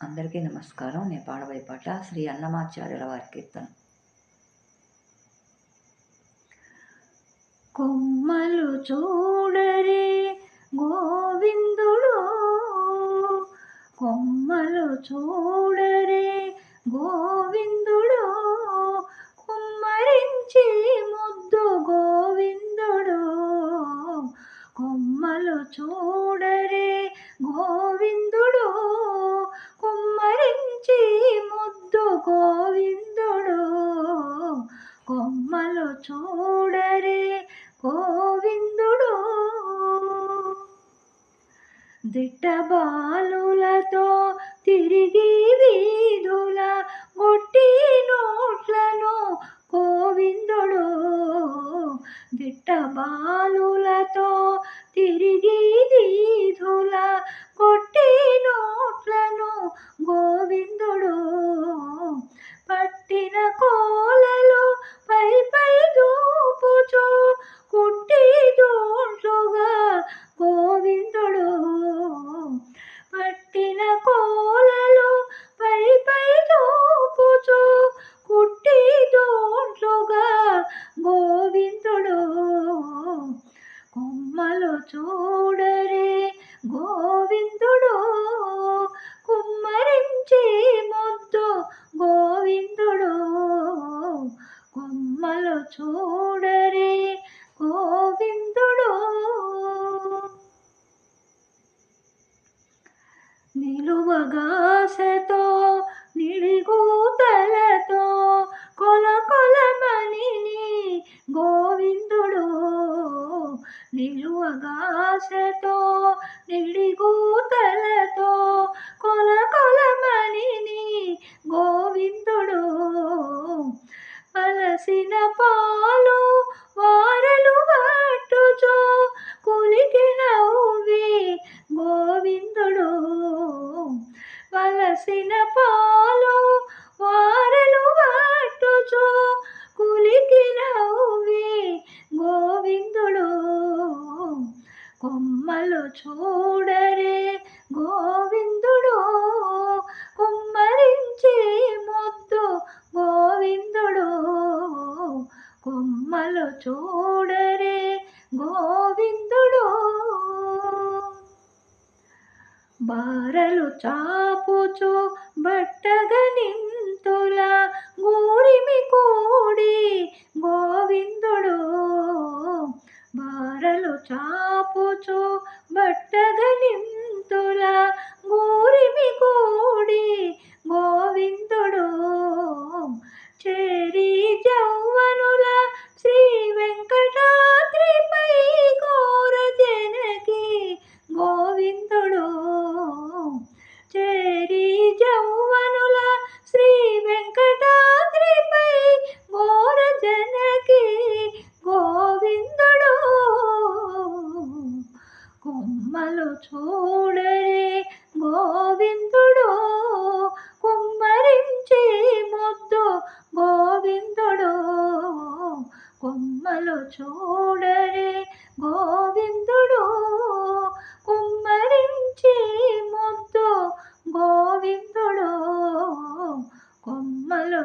అందరికీ నమస్కారం. నేను పాడబోయే పాట శ్రీ అన్నమాచార్యుల వారి కీర్తన. కొమ్మలు చూడరే గోవిందుడు, కొమ్మలు చూడరే గోవిందుడు, కుమ్మరించి ముద్దు గోవిందుడు. కొమ్మలు చూడరే గోవిందుడు, కుమ్మరించి ముద్దు గోవిందుడు. కొమ్మలు చూడరే గోవిందుడు. దిట్టబాలులతో తిరిగి వీధుల గొట్టి నోట్లను గోవిందుడు. దిట్టబాలులతో తిరిగి వీధుల గొట్టి నోట్లను గోవిందుడు. పట్టిన కోలలు పై పై దూపుచు కుట్టి దోంట్లుగా గోవిందుడు. పట్టిన కోలలు పై పై దూపుచు కుట్టి దోంట్లుగా గోవిందుడు. కొమ్మలు చూడరే గోవిందుడు, కుమ్మరించి ముద్దు గోవిందుడు. కొమ్మలు చూడరే గోవిందుడు. నిలువగాసతో నిడిగూతలతో కొల కొలమణిని గోవిందుడు. నిలువగాసతో నిడిగూతలతో కొల కొలమణిని గోవిందుడు. అలసిన పాలు వారలు పట్టుచో కులికి నవ్వి గోవిందుడు. వలసిన పాలు వారలు పట్టుచో కులికి నవ్వి గోవిందుడు. కొమ్మలు చూడరే గోవిందుడు, కుమ్మరించి ముద్దు గోవిందుడు. కొమ్మలు చూడరే గోవిందుడు. బారలు చాపుచు బట్టగనింతుల గూరిమి కూడి గోవిందుడు. బారలు చాపుచు బట్టగనింతుల గూరిమి కూడి గోవిందుడు. చేరి జౌవనుల శ్రీ వెంకటాద్రిపై ఘోర జనకి గోవిందుడు. చేరి జౌవనుల శ్రీ వెంకటాద్రిపై ఘోర జనకి గోవిందుడు. కొమ్మలు చూడరే గోవిందుడు, కుమ్మరించి ముద్దు గోవిందుడు. కొమ్మలు చూడరే గోవిందుడు, కుమ్మరించి ముద్దు గోవిందుడు. కొమ్మలు